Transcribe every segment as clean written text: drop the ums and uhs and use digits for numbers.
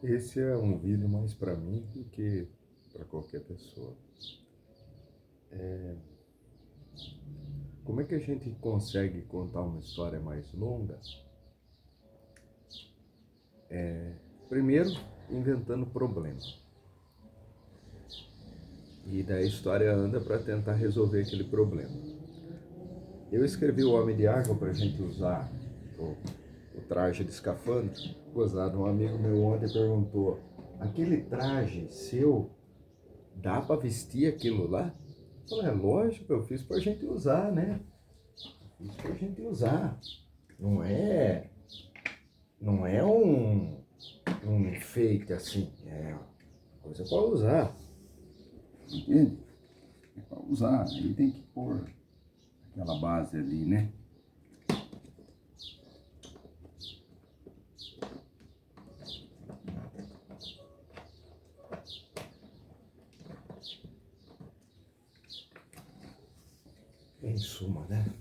Esse é um vídeo mais para mim do que para qualquer pessoa. Como é que a gente consegue contar uma história mais longa? Primeiro, inventando problema. E daí a história anda para tentar resolver aquele problema. Eu escrevi O Homem de Água para a gente usar o traje de escafandro. Gozado, um amigo meu ontem perguntou: aquele traje seu, dá para vestir aquilo lá? Eu falei: é lógico, eu fiz para a gente usar, né? Fiz para a gente usar. Não é, não é um enfeite assim, é coisa para usar. Entende? É para usar. Aí tem que pôr aquela base ali, né? Em suma, né?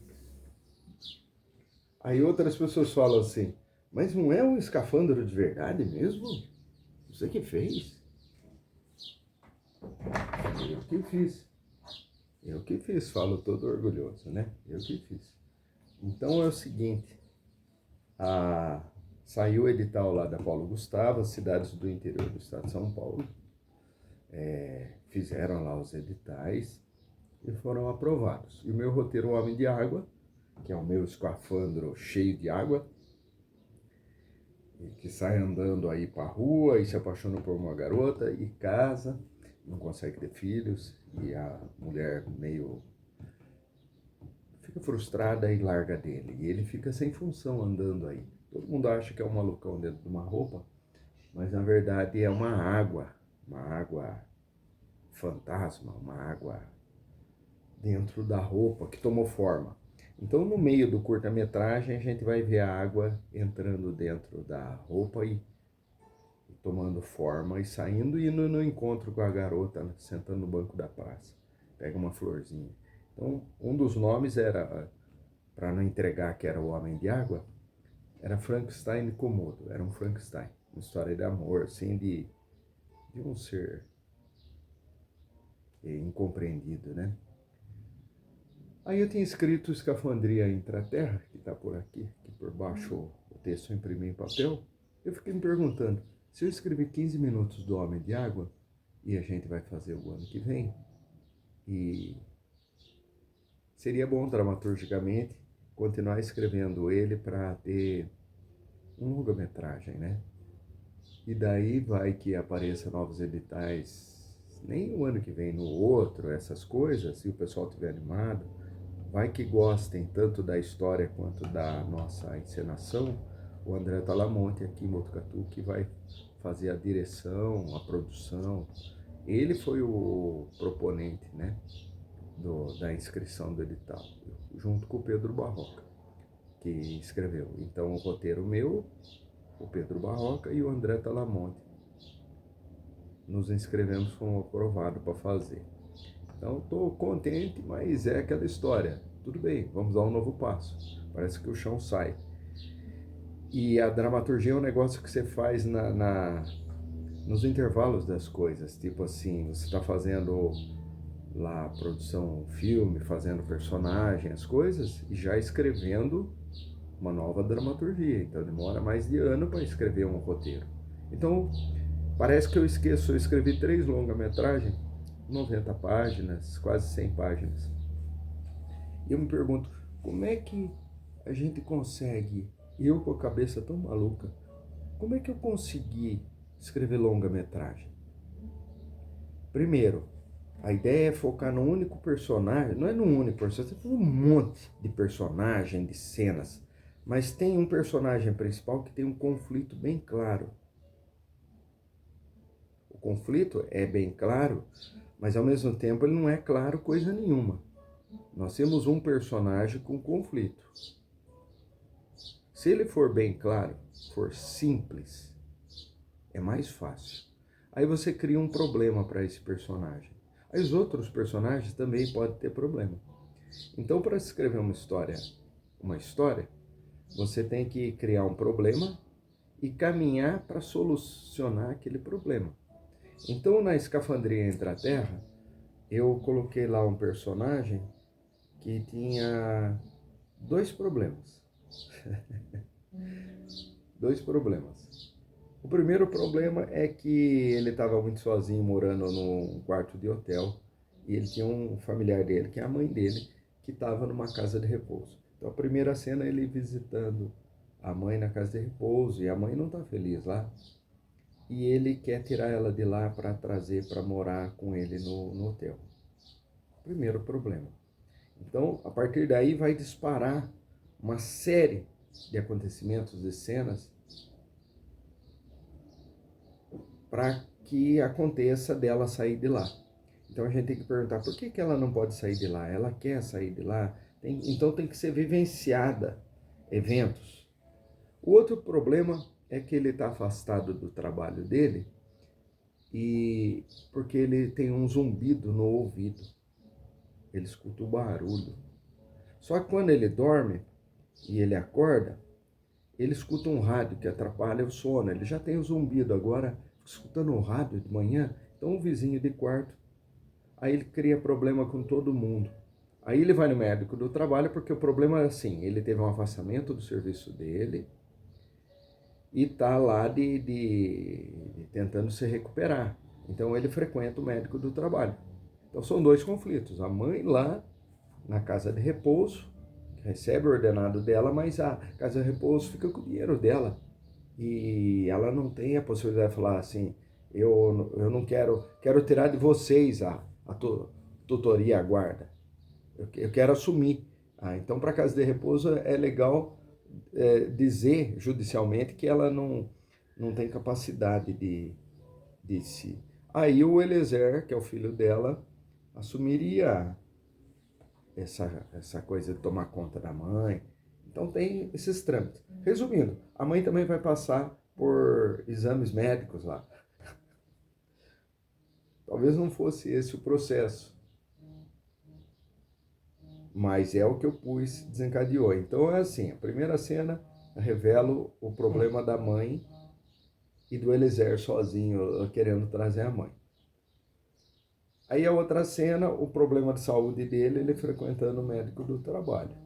Aí outras pessoas falam assim: mas não é um escafandro de verdade mesmo? Você que fez? Eu que fiz. Eu que fiz, falo todo orgulhoso, né? Eu que fiz. Então é o seguinte, a... saiu o edital lá da Paulo Gustavo, as cidades do interior do estado de São Paulo, fizeram lá os editais e foram aprovados. E o meu roteiro, O Homem de Água, que é o meu escafandro cheio de água, e que sai andando aí pra rua e se apaixona por uma garota e casa, não consegue ter filhos, e a mulher meio fica frustrada e larga dele. E ele fica sem função andando aí. Todo mundo acha que é um malucão dentro de uma roupa, mas na verdade é uma água fantasma, uma água dentro da roupa que tomou forma. Então, no meio do curta-metragem, a gente vai ver a água entrando dentro da roupa e tomando forma e saindo e indo no encontro com a garota, né, sentando no banco da praça. Pega uma florzinha. Então, um dos nomes era, para não entregar que era o Homem de Água, era Frankenstein de Komodo. Era um Frankenstein. Uma história de amor, assim, de um ser incompreendido, né? Aí eu tinha escrito Escafandria Intraterra, que está por aqui, que por baixo o texto eu imprimi em papel. Eu fiquei me perguntando, se eu escrever 15 minutos do Homem de Água, e a gente vai fazer o ano que vem, e seria bom dramaturgicamente continuar escrevendo ele para ter um longa-metragem, né? E daí vai que apareça novos editais, nem o ano que vem, no outro, essas coisas, se o pessoal estiver animado, vai que gostem tanto da história quanto da nossa encenação. O André Talamonte aqui em Botucatu, que vai fazer a direção, a produção. Ele foi o proponente, né, da inscrição do edital, junto com o Pedro Barroca, que escreveu. Então, o roteiro meu, o Pedro Barroca e o André Talamonte. Nos inscrevemos, fomos aprovados para fazer. Então, estou contente, mas é aquela história. Tudo bem, vamos dar um novo passo. Parece que o chão sai. E a dramaturgia é um negócio que você faz nos intervalos das coisas. Tipo assim, você está fazendo lá a produção, filme, fazendo personagem, as coisas, e já escrevendo uma nova dramaturgia. Então, demora mais de ano para escrever um roteiro. Então, parece que eu esqueço, eu escrevi 3 longa-metragens, 90 páginas, quase 100 páginas. E eu me pergunto, como é que a gente consegue, eu com a cabeça tão maluca, como é que eu consegui escrever longa-metragem? Primeiro, a ideia é focar num único personagem, não é num único personagem, você tem um monte de personagens, de cenas, mas tem um personagem principal que tem um conflito bem claro. O conflito é bem claro, mas ao mesmo tempo ele não é claro coisa nenhuma. Nós temos um personagem com conflito. Se ele for bem claro, for simples, é mais fácil. Aí você cria um problema para esse personagem. Aí os outros personagens também podem ter problema. Então, para escrever uma história, você tem que criar um problema e caminhar para solucionar aquele problema. Então, na Escafandria Entre a Terra, eu coloquei lá um personagem que tinha dois problemas. Dois problemas. O primeiro problema é que ele estava muito sozinho, morando num quarto de hotel, e ele tinha um familiar dele, que é a mãe dele, que estava numa casa de repouso. Então, a primeira cena é ele visitando a mãe na casa de repouso, e a mãe não está feliz lá, e ele quer tirar ela de lá para trazer para morar com ele no hotel. Primeiro problema. Então, a partir daí vai disparar uma série de acontecimentos, de cenas, para que aconteça dela sair de lá. Então a gente tem que perguntar por que ela não pode sair de lá? Ela quer sair de lá? Então tem que ser vivenciada eventos. O outro problema é que ele está afastado do trabalho dele e porque ele tem um zumbido no ouvido. Ele escuta o barulho. Só que quando ele dorme e ele acorda, ele escuta um rádio que atrapalha o sono. Ele já tem o zumbido, agora escutando o rádio de manhã. Então o vizinho de quarto, aí ele cria problema com todo mundo. Aí ele vai no médico do trabalho, porque o problema é assim, ele teve um afastamento do serviço dele e está lá tentando se recuperar. Então ele frequenta o médico do trabalho. Então são dois conflitos. A mãe lá na casa de repouso, recebe o ordenado dela, mas a casa de repouso fica com o dinheiro dela. E ela não tem a possibilidade de falar assim, eu não quero tirar de vocês a tutoria, a guarda. Eu quero assumir. Então, para a casa de repouso é legal dizer judicialmente que ela não tem capacidade de se... Aí o Eliezer, que é o filho dela, assumiria essa coisa de tomar conta da mãe. Então tem esses trâmites. Resumindo, a mãe também vai passar por exames médicos lá. Talvez não fosse esse o processo, mas é o que eu pus, desencadeou. Então é assim, a primeira cena revela o problema da mãe e do Eliezer sozinho, querendo trazer a mãe. Aí a outra cena, o problema de saúde dele, ele frequentando o médico do trabalho.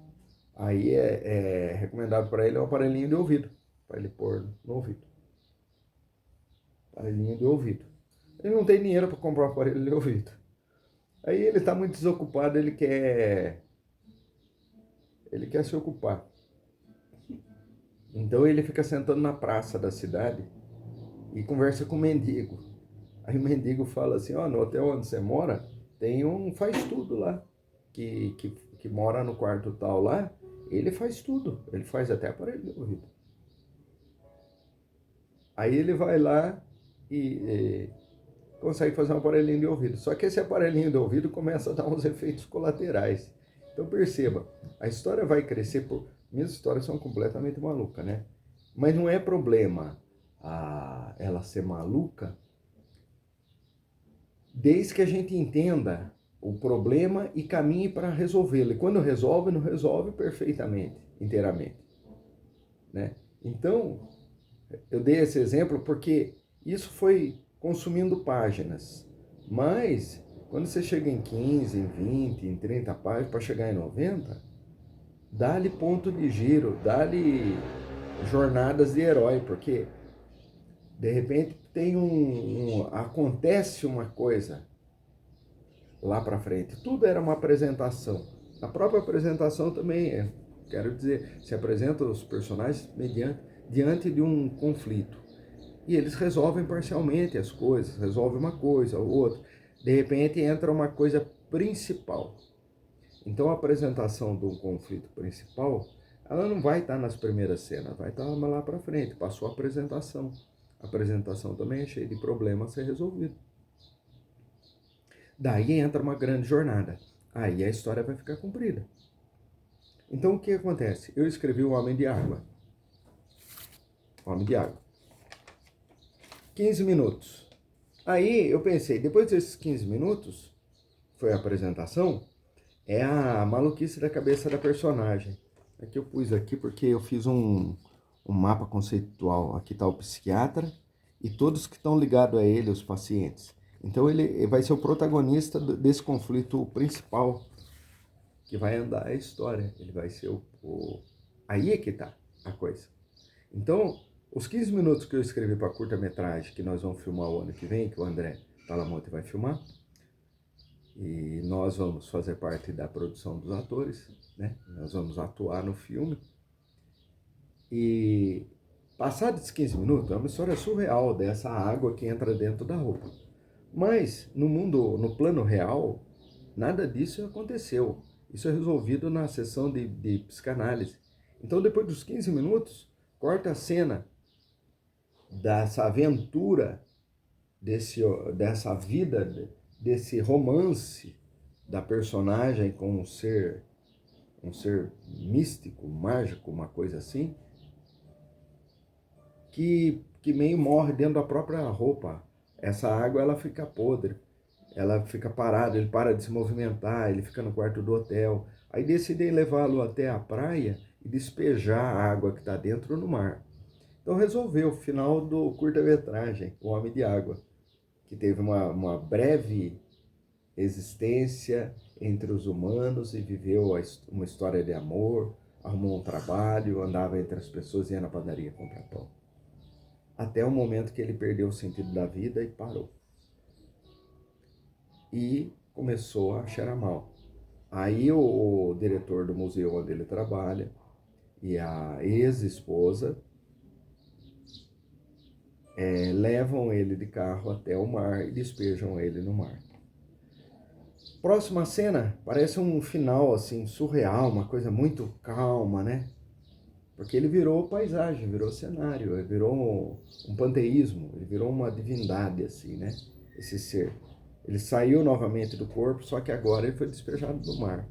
Aí é recomendado para ele um aparelhinho de ouvido, para ele pôr no ouvido. Aparelhinho de ouvido. Ele não tem dinheiro para comprar um aparelho de ouvido. Aí ele está muito desocupado, ele quer se ocupar. Então ele fica sentando na praça da cidade e conversa com o mendigo. Aí o mendigo fala assim, no hotel onde você mora, tem um faz tudo lá, que mora no quarto tal lá, ele faz tudo, ele faz até aparelho de ouvido. Aí ele vai lá e consegue fazer um aparelhinho de ouvido. Só que esse aparelhinho de ouvido começa a dar uns efeitos colaterais. Então perceba, a história vai crescer minhas histórias são completamente malucas, né? Mas não é problema ela ser maluca, desde que a gente entenda o problema e caminhe para resolvê-lo. E quando resolve, não resolve perfeitamente, inteiramente, né? Então, eu dei esse exemplo porque isso foi consumindo páginas. Mas, quando você chega em 15, em 20, em 30 páginas, para chegar em 90, dá-lhe ponto de giro, dá-lhe jornadas de herói, porque de repente tem acontece uma coisa lá para frente. Tudo era uma apresentação. A própria apresentação também quero dizer, se apresenta os personagens diante de um conflito. E eles resolvem parcialmente as coisas, resolvem uma coisa ou outra. De repente entra uma coisa principal. Então a apresentação do conflito principal, ela não vai estar nas primeiras cenas, vai estar lá para frente, passou a apresentação. A apresentação também é cheia de problemas a ser resolvido. Daí entra uma grande jornada. Aí a história vai ficar comprida. Então o que acontece? Eu escrevi O Homem de Água. Homem de Água. 15 minutos. Aí eu pensei, depois desses 15 minutos, foi a apresentação, é a maluquice da cabeça da personagem. Aqui eu pus aqui porque eu fiz um um mapa conceitual. Aqui está o psiquiatra e todos que estão ligados a ele, os pacientes. Então ele vai ser o protagonista desse conflito principal que vai andar a história. Ele vai ser Aí é que está a coisa. Então, os 15 minutos que eu escrevi para curta-metragem, que nós vamos filmar o ano que vem, que o André Talamonte vai filmar, e nós vamos fazer parte da produção dos atores, né? Nós vamos atuar no filme. E passados esses 15 minutos, é uma história surreal dessa água que entra dentro da roupa. Mas no plano real, nada disso aconteceu. Isso é resolvido na sessão de psicanálise. Então, depois dos 15 minutos, corta a cena dessa aventura, dessa vida, desse romance da personagem com um ser místico, mágico, uma coisa assim, que meio morre dentro da própria roupa. Essa água, ela fica podre, ela fica parada, ele para de se movimentar, ele fica no quarto do hotel. Aí decidem levá-lo até a praia e despejar a água que está dentro no mar. Então resolveu o final do curta-metragem, O Homem de Água, que teve uma breve existência entre os humanos e viveu uma história de amor, arrumou um trabalho, andava entre as pessoas e ia na padaria comprar pão. Até o momento que ele perdeu o sentido da vida e parou. E começou a cheirar mal. Aí o diretor do museu onde ele trabalha e a ex-esposa levam ele de carro até o mar e despejam ele no mar. Próxima cena, parece um final assim surreal, uma coisa muito calma, né? Porque ele virou paisagem, virou cenário, ele virou um panteísmo, ele virou uma divindade assim, né? Esse ser. Ele saiu novamente do corpo, só que agora ele foi despejado no mar.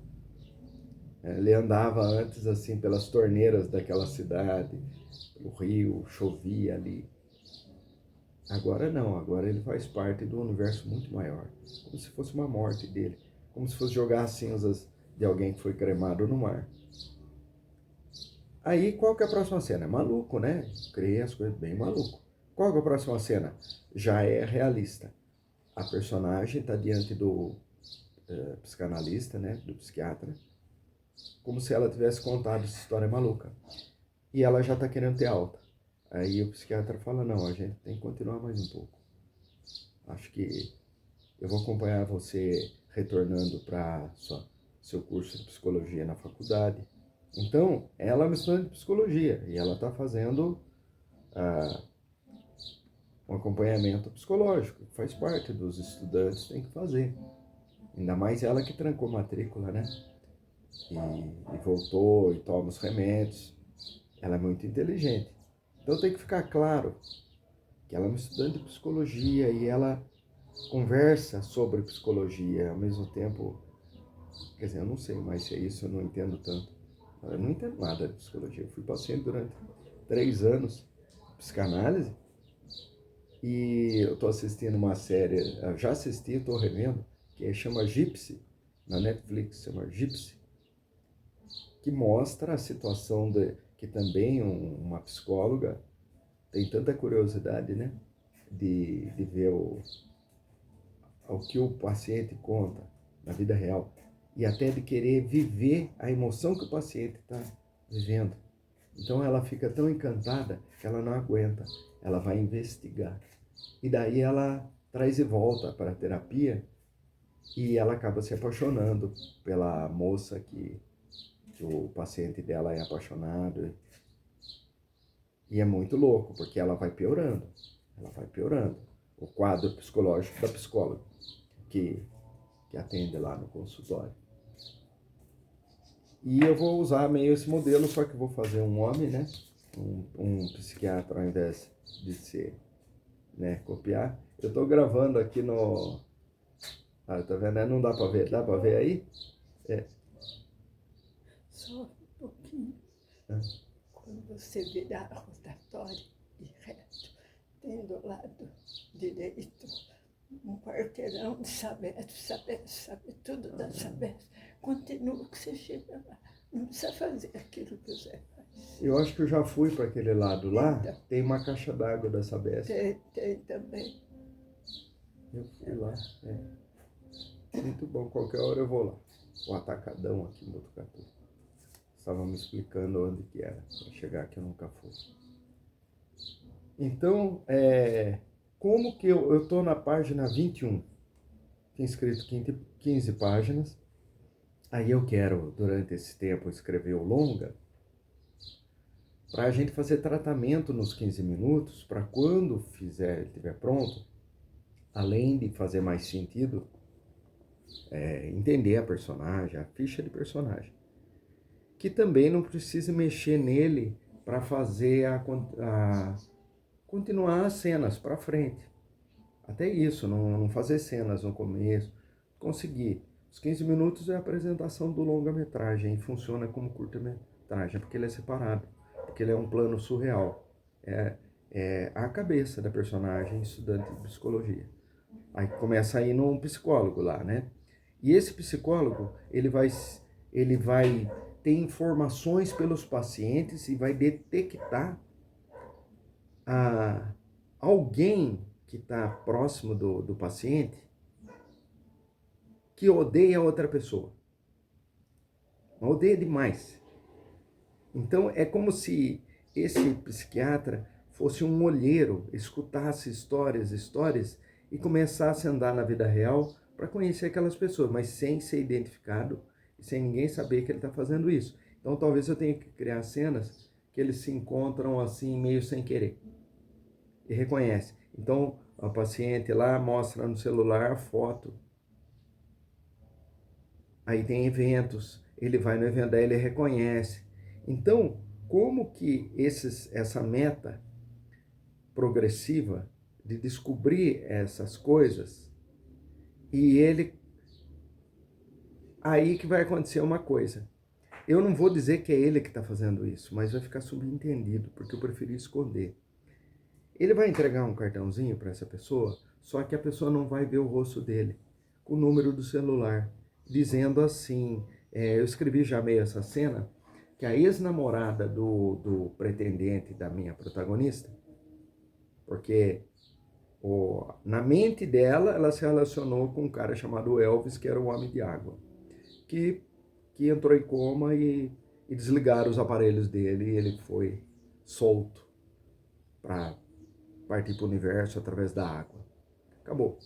Ele andava antes assim pelas torneiras daquela cidade, pelo rio, chovia ali. Agora não, agora ele faz parte do universo muito maior, como se fosse uma morte dele, como se fosse jogar as cinzas de alguém que foi cremado no mar. Aí, qual que é a próxima cena? É maluco, né? Cria as coisas bem maluco. Qual que é a próxima cena? Já é realista. A personagem está diante do psicanalista, né? Do psiquiatra, como se ela tivesse contado essa história maluca. E ela já está querendo ter alta. Aí o psiquiatra fala, não, a gente tem que continuar mais um pouco. Acho que eu vou acompanhar você retornando para seu curso de psicologia na faculdade. Então, ela é uma estudante de psicologia e ela está fazendo um acompanhamento psicológico, que faz parte dos estudantes, tem que fazer. Ainda mais ela que trancou matrícula, né? E voltou e toma os remédios. Ela é muito inteligente. Então tem que ficar claro que ela é uma estudante de psicologia e ela conversa sobre psicologia, ao mesmo tempo, quer dizer, eu não sei mais se é isso, eu não entendo tanto. Eu não entendo nada de psicologia. Eu fui paciente durante 3 anos de psicanálise e eu estou assistindo uma série, eu já assisti, estou revendo, que chama Gypsy, na Netflix, chama Gypsy, que mostra a situação que também uma psicóloga tem tanta curiosidade, né, de ver o que o paciente conta na vida real e até de querer viver a emoção que o paciente está vivendo. Então ela fica tão encantada que ela não aguenta, ela vai investigar. E daí ela traz de volta para a terapia e ela acaba se apaixonando pela moça que o paciente dela é apaixonado. E é muito louco, porque ela vai piorando. Ela vai piorando. O quadro psicológico da psicóloga que atende lá no consultório. E eu vou usar meio esse modelo, só que vou fazer um homem, né? Um psiquiatra ao invés de ser, né, copiar. Eu estou gravando aqui no... Ah, tá vendo? Não dá para ver. Dá para ver aí? Só um pouquinho. Quando você virar a rotatória e reto, tem do lado direito um quarteirão de Sabesp, sabe tudo da Sabesp. Continua que você chega lá. Não precisa fazer aquilo que você faz. Eu acho que eu já fui para aquele lado lá. Então. Tem uma caixa d'água da Sabesp. Tem também. Eu fui lá. Muito bom. Qualquer hora eu vou lá. O Atacadão aqui em Botucatu. Estavam me explicando onde que era. Para chegar aqui eu nunca fui. Então, como que eu estou na página 21? Tinha escrito 15 páginas. Aí eu quero, durante esse tempo, escrever o longa, para a gente fazer tratamento nos 15 minutos, para quando estiver pronto, além de fazer mais sentido, entender a personagem, a ficha de personagem. Que também não precisa mexer nele para fazer continuar as cenas para frente. Até isso, não fazer cenas no começo. Conseguir. Os 15 minutos é a apresentação do longa-metragem e funciona como curta-metragem, porque ele é separado, porque ele é um plano surreal. É a cabeça da personagem estudante de psicologia. Aí começa a ir num psicólogo lá, né? E esse psicólogo, ele vai ter informações pelos pacientes e vai detectar alguém que está próximo do paciente que odeia outra pessoa. Odeia demais. Então é como se esse psiquiatra fosse um olheiro, escutasse histórias e começasse a andar na vida real para conhecer aquelas pessoas, mas sem ser identificado e sem ninguém saber que ele está fazendo isso. Então talvez eu tenha que criar cenas que eles se encontram assim meio sem querer e reconhece. Então a paciente lá mostra no celular a foto. Aí tem eventos, ele vai no evento, daí ele reconhece. Então, como que essa meta progressiva de descobrir essas coisas, e ele... Aí que vai acontecer uma coisa. Eu não vou dizer que é ele que está fazendo isso, mas vai ficar subentendido, porque eu preferi esconder. Ele vai entregar um cartãozinho para essa pessoa, só que a pessoa não vai ver o rosto dele, com o número do celular, dizendo assim, eu escrevi já meio essa cena, que a ex-namorada do pretendente da minha protagonista, porque na mente dela, ela se relacionou com um cara chamado Elvis, que era o Homem de Água, que entrou em coma e desligaram os aparelhos dele e ele foi solto para partir para o universo através da água. Acabou.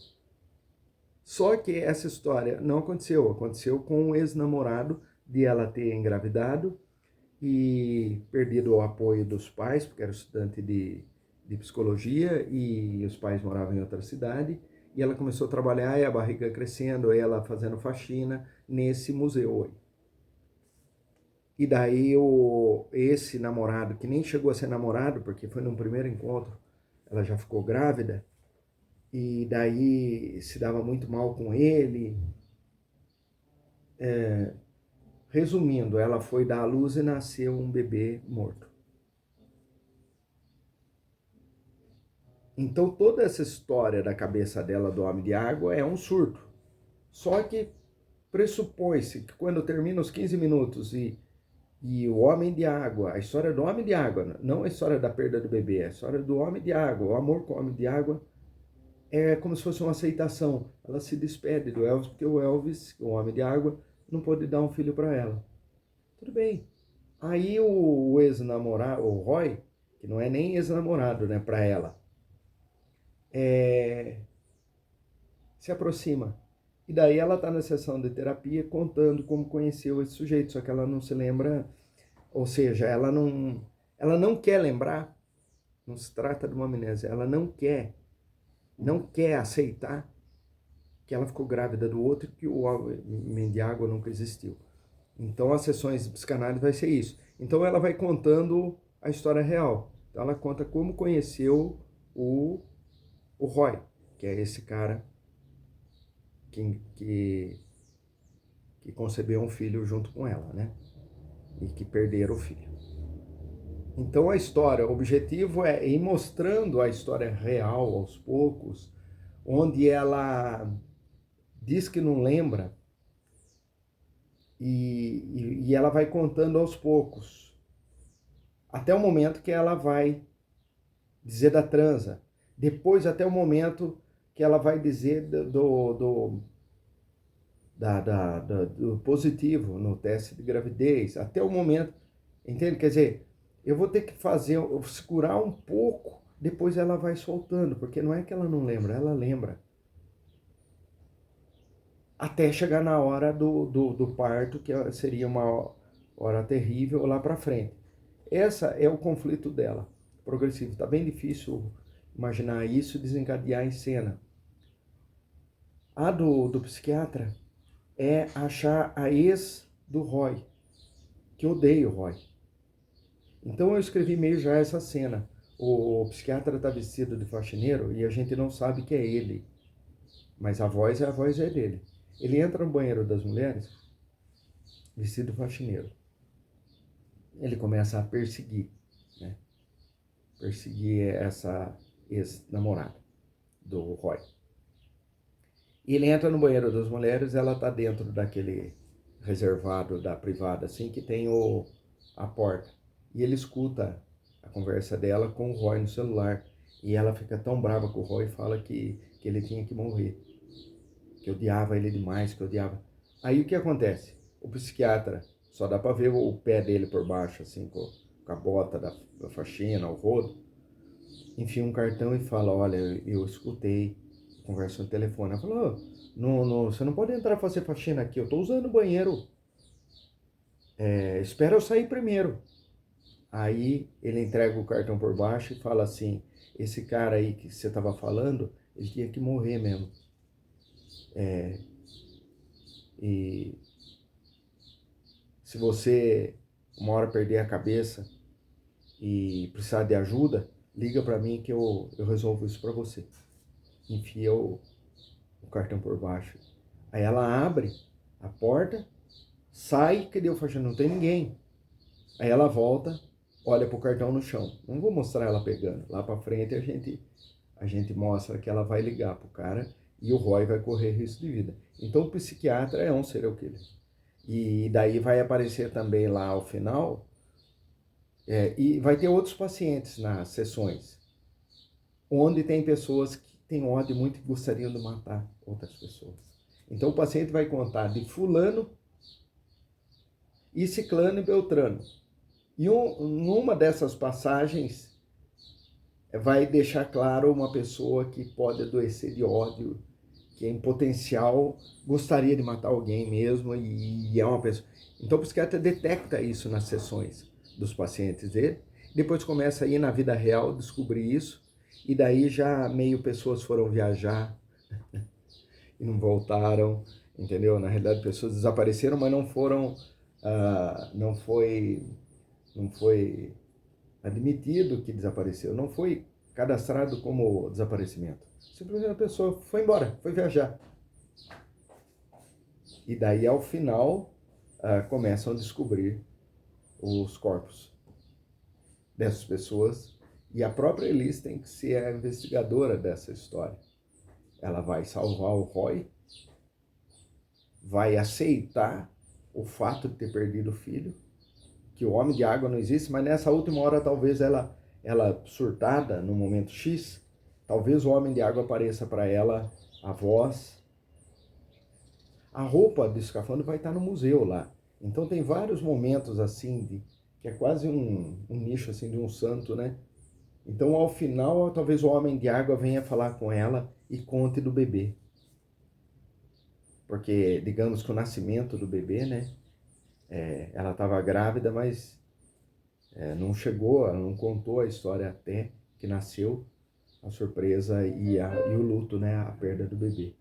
Só que essa história não aconteceu. Aconteceu com o ex-namorado de ela ter engravidado e perdido o apoio dos pais, porque era estudante de psicologia e os pais moravam em outra cidade. E ela começou a trabalhar e a barriga crescendo, e ela fazendo faxina nesse museu aí. E daí esse namorado, que nem chegou a ser namorado, porque foi num primeiro encontro, ela já ficou grávida, e daí se dava muito mal com ele. Resumindo, ela foi dar à luz e nasceu um bebê morto. Então toda essa história da cabeça dela do Homem de Água é um surto. Só que pressupõe-se que quando termina os 15 minutos e o Homem de Água, a história do Homem de Água, não a história da perda do bebê, a história do Homem de Água, o amor com o Homem de Água, é como se fosse uma aceitação. Ela se despede do Elvis, porque o Elvis, o Homem de Água, não pôde dar um filho para ela. Tudo bem. Aí o ex-namorado, o Roy, que não é nem ex-namorado, né, para ela, se aproxima. E daí ela está na sessão de terapia contando como conheceu esse sujeito, só que ela não se lembra, ou seja, ela não quer lembrar, não se trata de uma amnésia, ela não quer aceitar que ela ficou grávida do outro e que o Homem de Água nunca existiu. Então as sessões de psicanálise vai ser isso. Então ela vai contando a história real. Então ela conta como conheceu o Roy, que é esse cara que concebeu um filho junto com ela, né? E que perderam o filho. Então a história, o objetivo é ir mostrando a história real aos poucos, onde ela diz que não lembra e ela vai contando aos poucos. até o momento que ela vai dizer da transa, depois até o momento que ela vai dizer do positivo no teste de gravidez, até o momento, entende? Quer dizer, eu vou ter que segurar um pouco, depois ela vai soltando, porque não é que ela não lembra, ela lembra. Até chegar na hora do parto, que seria uma hora terrível lá para frente. Essa é o conflito dela, progressivo. Está bem difícil imaginar isso e desencadear em cena. A do psiquiatra é achar a ex do Roy, que odeia o Roy. Então eu escrevi meio já essa cena. O psiquiatra está vestido de faxineiro e a gente não sabe que é ele, mas a voz é dele. Ele entra no banheiro das mulheres vestido de faxineiro. Ele começa a perseguir, né? Perseguir essa ex-namorada do Roy. E ele entra no banheiro das mulheres, ela tá dentro daquele reservado da privada, assim, que tem a porta. E ele escuta a conversa dela com o Roy no celular. E ela fica tão brava com o Roy e fala que ele tinha que morrer. Que odiava ele demais, que odiava. Aí o que acontece? O psiquiatra, só dá pra ver o pé dele por baixo, assim, com a bota da faxina, o rodo. Enfia um cartão e fala, olha, eu escutei, conversa no telefone. Ela falou, você não pode entrar e fazer faxina aqui, eu tô usando o banheiro. Espera eu sair primeiro. Aí ele entrega o cartão por baixo e fala assim, esse cara aí que você tava falando, ele tinha que morrer mesmo. E se você uma hora perder a cabeça e precisar de ajuda, liga pra mim que eu resolvo isso pra você. Enfia o cartão por baixo. Aí ela abre a porta, sai, cadê o faxineiro? Não tem ninguém. Aí ela volta, olha pro cartão no chão. Não vou mostrar ela pegando. Lá pra frente a gente mostra que ela vai ligar pro cara e o Roy vai correr risco de vida. Então o psiquiatra é um serial killer. E daí vai aparecer também lá ao final, e vai ter outros pacientes nas sessões, onde tem pessoas que têm ódio muito e gostariam de matar outras pessoas. Então o paciente vai contar de fulano e ciclano e beltrano. E numa dessas passagens vai deixar claro uma pessoa que pode adoecer de ódio, que em potencial gostaria de matar alguém mesmo e é uma pessoa. Então o psiquiatra detecta isso nas sessões dos pacientes dele, depois começa a ir na vida real descobrir isso, e daí já meio pessoas foram viajar e não voltaram, entendeu? Na realidade pessoas desapareceram, mas não foram, não foi admitido que desapareceu, não foi cadastrado como desaparecimento. Simplesmente a pessoa foi embora, foi viajar. E daí, ao final, começam a descobrir os corpos dessas pessoas. E a própria Elis tem que ser a investigadora dessa história. Ela vai salvar o Roy, vai aceitar o fato de ter perdido o filho, que o homem de água não existe, mas nessa última hora talvez ela surtada no momento X, talvez o homem de água apareça para ela, a voz. A roupa do escafandro vai estar no museu lá. Então tem vários momentos assim, que é quase um nicho assim de um santo, né? Então ao final talvez o homem de água venha falar com ela e conte do bebê. Porque digamos que o nascimento do bebê, né? Ela estava grávida, mas não chegou, ela não contou a história até que nasceu, a surpresa e o luto, né? A perda do bebê.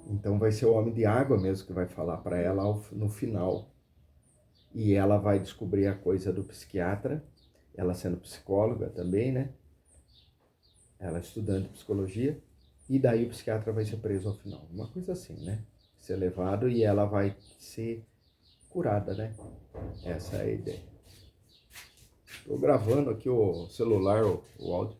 Então vai ser o homem de água mesmo que vai falar para ela no final. E ela vai descobrir a coisa do psiquiatra, ela sendo psicóloga também, né? Ela estudando psicologia. E daí o psiquiatra vai ser preso ao final. Uma coisa assim, né? Ser levado e ela vai ser curada, né? Essa é a ideia. Estou gravando aqui o celular, o áudio.